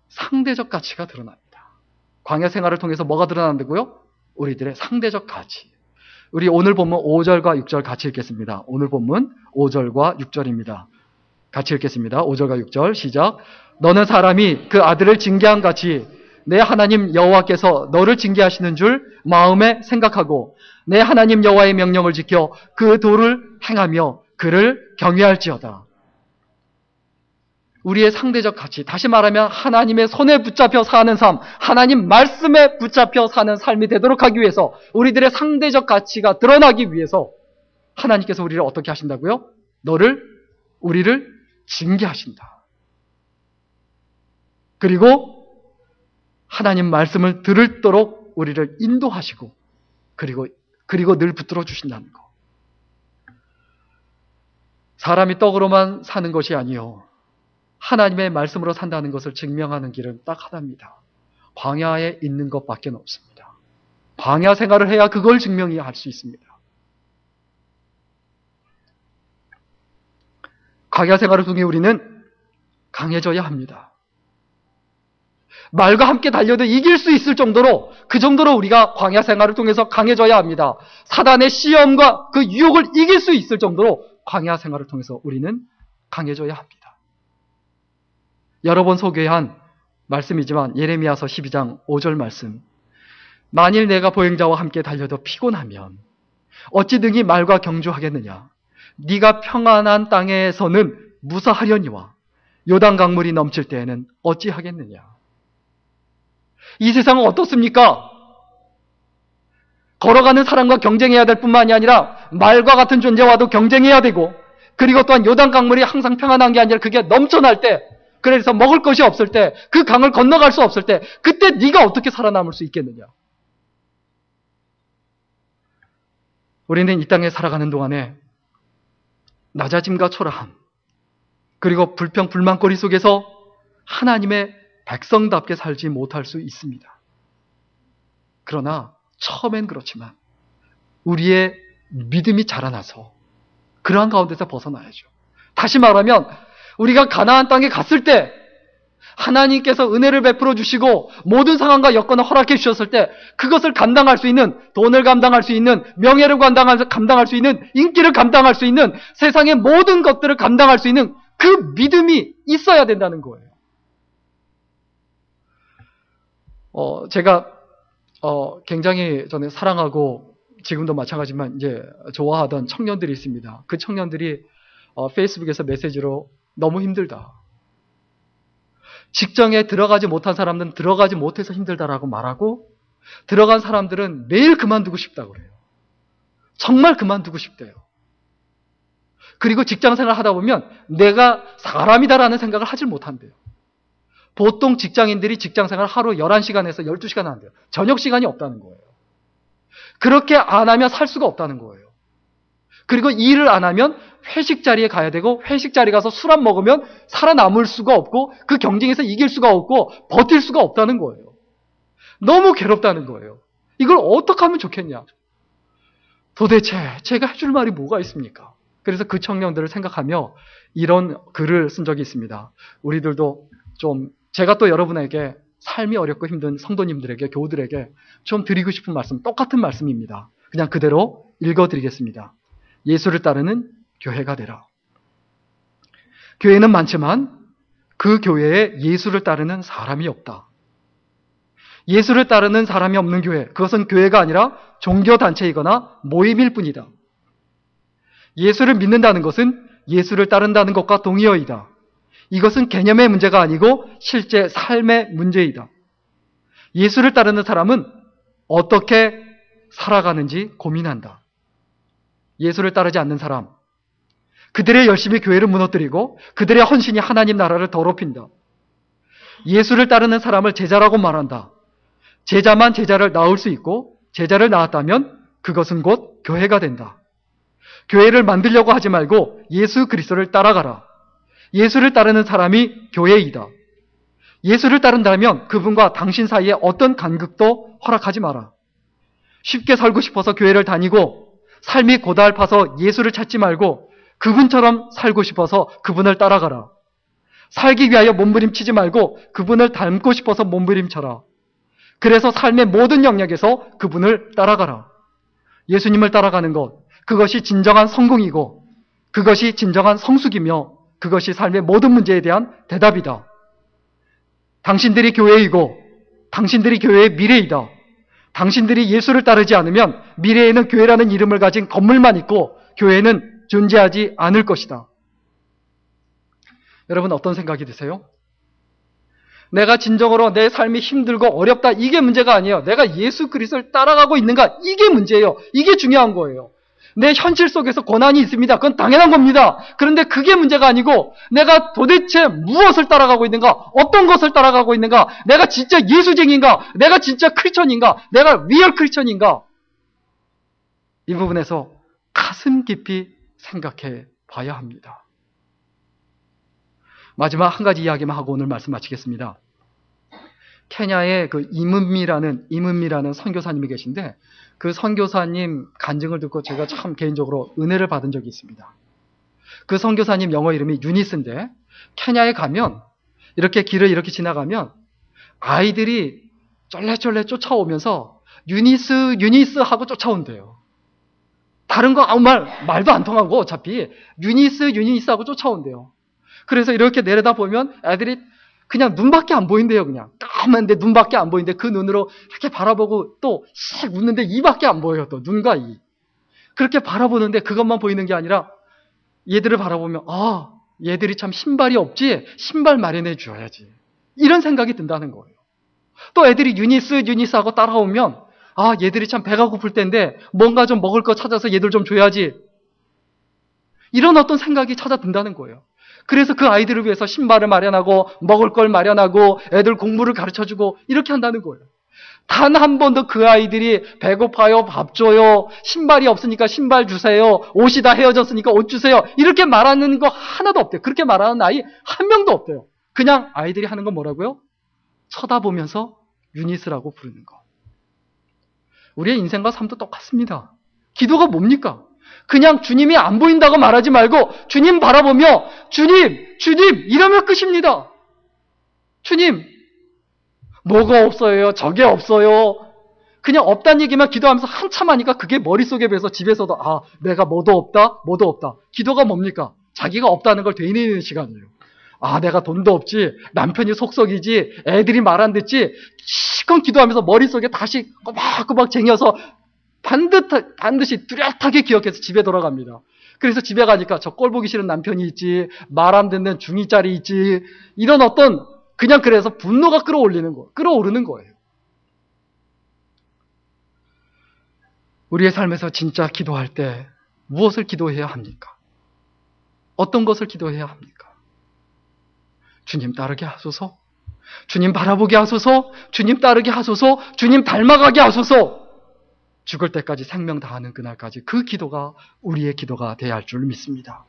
상대적 가치가 드러납니다. 광야 생활을 통해서 뭐가 드러난다고요? 우리들의 상대적 가치. 우리 오늘 본문 5절과 6절 같이 읽겠습니다. 오늘 본문 5절과 6절입니다. 같이 읽겠습니다. 5절과 6절 시작. 너는 사람이 그 아들을 징계한 같이 내 하나님 여호와께서 너를 징계하시는 줄 마음에 생각하고 내 하나님 여호와의 명령을 지켜 그 도를 행하며 그를 경외할지어다. 우리의 상대적 가치, 다시 말하면 하나님의 손에 붙잡혀 사는 삶, 하나님 말씀에 붙잡혀 사는 삶이 되도록 하기 위해서 우리들의 상대적 가치가 드러나기 위해서 하나님께서 우리를 어떻게 하신다고요? 우리를 징계하신다. 그리고 하나님 말씀을 들을도록 우리를 인도하시고 그리고 늘 붙들어 주신다는 것. 사람이 떡으로만 사는 것이 아니요 하나님의 말씀으로 산다는 것을 증명하는 길은 딱 하나입니다. 광야에 있는 것밖에 없습니다. 광야 생활을 해야 그걸 증명이 할 수 있습니다. 광야 생활을 통해 우리는 강해져야 합니다. 말과 함께 달려도 이길 수 있을 정도로 그 정도로 우리가 광야 생활을 통해서 강해져야 합니다. 사단의 시험과 그 유혹을 이길 수 있을 정도로 광야 생활을 통해서 우리는 강해져야 합니다. 여러 번 소개한 말씀이지만 예레미야서 12장 5절 말씀. 만일 내가 보행자와 함께 달려도 피곤하면 어찌 등이 말과 경주하겠느냐. 네가 평안한 땅에서는 무사하려니와 요단 강물이 넘칠 때에는 어찌하겠느냐. 이 세상은 어떻습니까? 걸어가는 사람과 경쟁해야 될 뿐만이 아니라 말과 같은 존재와도 경쟁해야 되고, 그리고 또한 요단 강물이 항상 평안한 게 아니라 그게 넘쳐날 때, 그래서 먹을 것이 없을 때, 그 강을 건너갈 수 없을 때, 그때 네가 어떻게 살아남을 수 있겠느냐. 우리는 이 땅에 살아가는 동안에 낮아짐과 초라함, 그리고 불평 불만거리 속에서 하나님의 백성답게 살지 못할 수 있습니다. 그러나 처음엔 그렇지만 우리의 믿음이 자라나서 그러한 가운데서 벗어나야죠. 다시 말하면 우리가 가나안 땅에 갔을 때 하나님께서 은혜를 베풀어 주시고 모든 상황과 여건을 허락해 주셨을 때 그것을 감당할 수 있는, 돈을 감당할 수 있는, 명예를 감당할 수 있는, 인기를 감당할 수 있는, 세상의 모든 것들을 감당할 수 있는 그 믿음이 있어야 된다는 거예요. 제가 굉장히 저는 사랑하고 지금도 마찬가지지만 이제 좋아하던 청년들이 있습니다. 그 청년들이 페이스북에서 메시지로 너무 힘들다. 직장에 들어가지 못한 사람들은 들어가지 못해서 힘들다라고 말하고, 들어간 사람들은 매일 그만두고 싶다고 그래요. 정말 그만두고 싶대요. 그리고 직장생활 하다 보면 내가 사람이다라는 생각을 하질 못한대요. 보통 직장인들이 직장생활 하루 11시간에서 12시간 한대요. 저녁 시간이 없다는 거예요. 그렇게 안 하면 살 수가 없다는 거예요. 그리고 일을 안 하면 회식 자리에 가야 되고, 회식 자리에 가서 술 안 먹으면 살아남을 수가 없고, 그 경쟁에서 이길 수가 없고 버틸 수가 없다는 거예요. 너무 괴롭다는 거예요. 이걸 어떻게 하면 좋겠냐. 도대체 제가 해줄 말이 뭐가 있습니까? 그래서 그 청년들을 생각하며 이런 글을 쓴 적이 있습니다. 우리들도 좀, 제가 또 여러분에게 삶이 어렵고 힘든 성도님들에게, 교우들에게 좀 드리고 싶은 말씀, 똑같은 말씀입니다. 그냥 그대로 읽어드리겠습니다. 예수를 따르는 교회가 되라. 교회는 많지만 그 교회에 예수를 따르는 사람이 없다. 예수를 따르는 사람이 없는 교회, 그것은 교회가 아니라 종교단체이거나 모임일 뿐이다. 예수를 믿는다는 것은 예수를 따른다는 것과 동의어이다. 이것은 개념의 문제가 아니고 실제 삶의 문제이다. 예수를 따르는 사람은 어떻게 살아가는지 고민한다. 예수를 따르지 않는 사람, 그들의 열심히 교회를 무너뜨리고 그들의 헌신이 하나님 나라를 더럽힌다. 예수를 따르는 사람을 제자라고 말한다. 제자만 제자를 낳을 수 있고, 제자를 낳았다면 그것은 곧 교회가 된다. 교회를 만들려고 하지 말고 예수 그리스도를 따라가라. 예수를 따르는 사람이 교회이다. 예수를 따른다면 그분과 당신 사이에 어떤 간극도 허락하지 마라. 쉽게 살고 싶어서 교회를 다니고, 삶이 고달파서 예수를 찾지 말고 그분처럼 살고 싶어서 그분을 따라가라. 살기 위하여 몸부림치지 말고 그분을 닮고 싶어서 몸부림쳐라. 그래서 삶의 모든 영역에서 그분을 따라가라. 예수님을 따라가는 것, 그것이 진정한 성공이고, 그것이 진정한 성숙이며, 그것이 삶의 모든 문제에 대한 대답이다. 당신들이 교회이고, 당신들이 교회의 미래이다. 당신들이 예수를 따르지 않으면 미래에는 교회라는 이름을 가진 건물만 있고 교회는 존재하지 않을 것이다. 여러분, 어떤 생각이 드세요? 내가 진정으로 내 삶이 힘들고 어렵다, 이게 문제가 아니에요. 내가 예수 그리스도를 따라가고 있는가, 이게 문제예요. 이게 중요한 거예요. 내 현실 속에서 고난이 있습니다. 그건 당연한 겁니다. 그런데 그게 문제가 아니고 내가 도대체 무엇을 따라가고 있는가, 어떤 것을 따라가고 있는가, 내가 진짜 예수쟁인가, 내가 진짜 크리스천인가, 내가 리얼 크리스천인가, 이 부분에서 가슴 깊이 생각해 봐야 합니다. 마지막 한 가지 이야기만 하고 오늘 말씀 마치겠습니다. 케냐에 그 이문미라는 선교사님이 계신데, 그 선교사님 간증을 듣고 제가 참 개인적으로 은혜를 받은 적이 있습니다. 그 선교사님 영어 이름이 유니스인데, 케냐에 가면 이렇게 길을 이렇게 지나가면 아이들이 쫄래쫄래 쫓아오면서 유니스 하고 쫓아온대요. 다른 거 아무 말도 안 통하고 어차피 유니스 하고 쫓아온대요. 그래서 이렇게 내려다 보면 애들이 그냥 눈밖에 안 보인대요. 그냥 까만데 눈밖에 안 보이는데 그 눈으로 이렇게 바라보고 또 씩 웃는데 이밖에 안 보여요. 또 눈과 이. 그렇게 바라보는데 그것만 보이는 게 아니라 얘들을 바라보면 얘들이 참 신발이 없지, 신발 마련해 줘야지, 이런 생각이 든다는 거예요. 또 애들이 유니스하고 따라오면 얘들이 참 배가 고플 텐데 뭔가 좀 먹을 거 찾아서 얘들 좀 줘야지, 이런 어떤 생각이 찾아든다는 거예요. 그래서 그 아이들을 위해서 신발을 마련하고 먹을 걸 마련하고 애들 공부를 가르쳐주고 이렇게 한다는 거예요. 단 한 번도 그 아이들이 배고파요, 밥 줘요, 신발이 없으니까 신발 주세요, 옷이 다 헤어졌으니까 옷 주세요, 이렇게 말하는 거 하나도 없대요. 그렇게 말하는 아이 한 명도 없대요. 그냥 아이들이 하는 건 뭐라고요? 쳐다보면서 유니스라고 부르는 거. 우리의 인생과 삶도 똑같습니다. 기도가 뭡니까? 그냥 주님이 안 보인다고 말하지 말고 주님 바라보며 주님 이러면 끝입니다. 주님, 뭐가 없어요, 저게 없어요. 그냥 없다는 얘기만 기도하면서 한참 하니까 그게 머릿속에 배서 집에서도 내가 뭐도 없다. 기도가 뭡니까? 자기가 없다는 걸 되뇌는 시간이에요. 내가 돈도 없지, 남편이 속썩이지, 애들이 말 안 듣지, 시건 기도하면서 머릿속에 다시 꼬박꼬박 쟁여서 반드시 뚜렷하게 기억해서 집에 돌아갑니다. 그래서 집에 가니까 저 꼴 보기 싫은 남편이 있지, 말 안 듣는 중2짜리 있지, 이런 어떤 그냥 그래서 분노가 끌어오르는 거예요. 우리의 삶에서 진짜 기도할 때 무엇을 기도해야 합니까? 어떤 것을 기도해야 합니까? 주님 따르게 하소서, 주님 바라보게 하소서, 주님 따르게 하소서, 주님 닮아가게 하소서. 죽을 때까지 생명 다하는 그날까지 그 기도가 우리의 기도가 되어야 할 줄 믿습니다.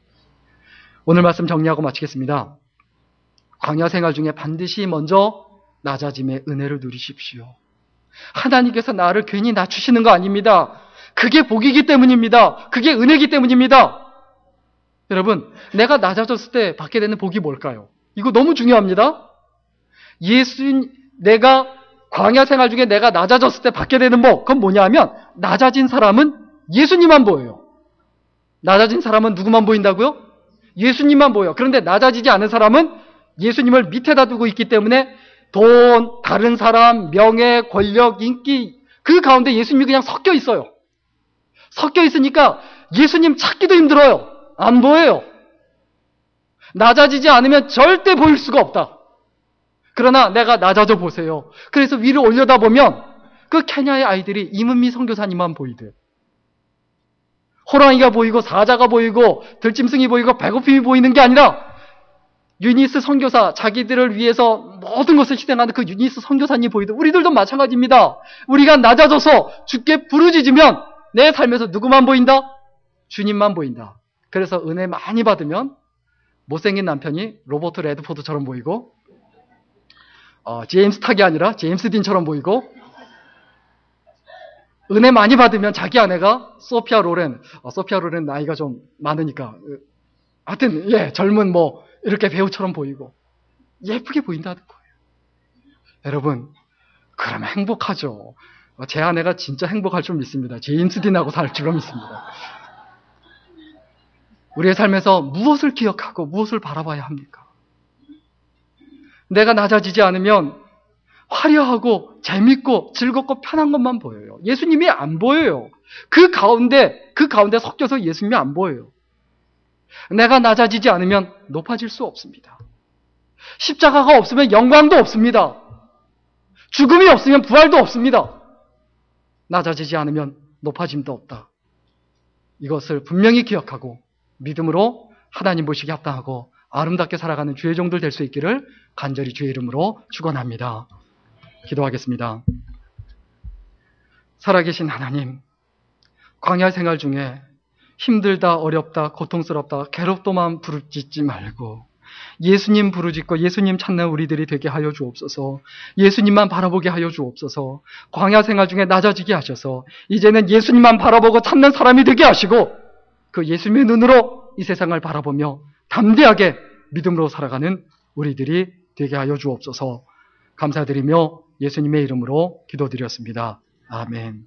오늘 말씀 정리하고 마치겠습니다. 광야 생활 중에 반드시 먼저 낮아짐의 은혜를 누리십시오. 하나님께서 나를 괜히 낮추시는 거 아닙니다. 그게 복이기 때문입니다. 그게 은혜이기 때문입니다. 여러분, 내가 낮아졌을 때 받게 되는 복이 뭘까요? 이거 너무 중요합니다. 내가 광야 생활 중에 내가 낮아졌을 때 받게 되는 복, 그건 뭐냐 하면 낮아진 사람은 예수님만 보여요. 낮아진 사람은 누구만 보인다고요? 예수님만 보여요. 그런데 낮아지지 않은 사람은 예수님을 밑에다 두고 있기 때문에 돈, 다른 사람, 명예, 권력, 인기, 그 가운데 예수님이 그냥 섞여 있어요. 섞여 있으니까 예수님 찾기도 힘들어요. 안 보여요. 낮아지지 않으면 절대 보일 수가 없다. 그러나 내가 낮아져 보세요. 그래서 위를 올려다보면 그 케냐의 아이들이 이문미 선교사님만 보이듯, 호랑이가 보이고 사자가 보이고 들짐승이 보이고 배고픔이 보이는 게 아니라 유니스 선교사, 자기들을 위해서 모든 것을 희생하는 그 유니스 선교사님 보이듯 우리들도 마찬가지입니다. 우리가 낮아져서 주께 부르짖으면 내 삶에서 누구만 보인다? 주님만 보인다. 그래서 은혜 많이 받으면 못생긴 남편이 로버트 레드포드처럼 보이고, 제임스 탁이 아니라 제임스 딘처럼 보이고, 은혜 많이 받으면 자기 아내가 소피아 로렌 나이가 좀 많으니까 하여튼 젊은 이렇게 배우처럼 보이고 예쁘게 보인다는 거예요. 여러분, 그러면 행복하죠. 제 아내가 진짜 행복할 줄 믿습니다. 제임스 딘하고 살 줄로 믿습니다. 우리의 삶에서 무엇을 기억하고 무엇을 바라봐야 합니까? 내가 낮아지지 않으면 화려하고 재밌고 즐겁고 편한 것만 보여요. 예수님이 안 보여요. 그 가운데 섞여서 예수님이 안 보여요. 내가 낮아지지 않으면 높아질 수 없습니다. 십자가가 없으면 영광도 없습니다. 죽음이 없으면 부활도 없습니다. 낮아지지 않으면 높아짐도 없다. 이것을 분명히 기억하고 믿음으로 하나님 보시기에 합당하고 아름답게 살아가는 주의 종들 될 수 있기를 간절히 주의 이름으로 축원합니다. 기도하겠습니다. 살아계신 하나님, 광야 생활 중에 힘들다, 어렵다, 고통스럽다, 괴롭도만 부르짖지 말고 예수님 부르짖고 예수님 찾는 우리들이 되게 하여 주옵소서. 예수님만 바라보게 하여 주옵소서. 광야 생활 중에 낮아지게 하셔서 이제는 예수님만 바라보고 찾는 사람이 되게 하시고 그 예수님의 눈으로 이 세상을 바라보며 담대하게 믿음으로 살아가는 우리들이 되게 하여 주옵소서. 감사드리며 예수님의 이름으로 기도드렸습니다. 아멘.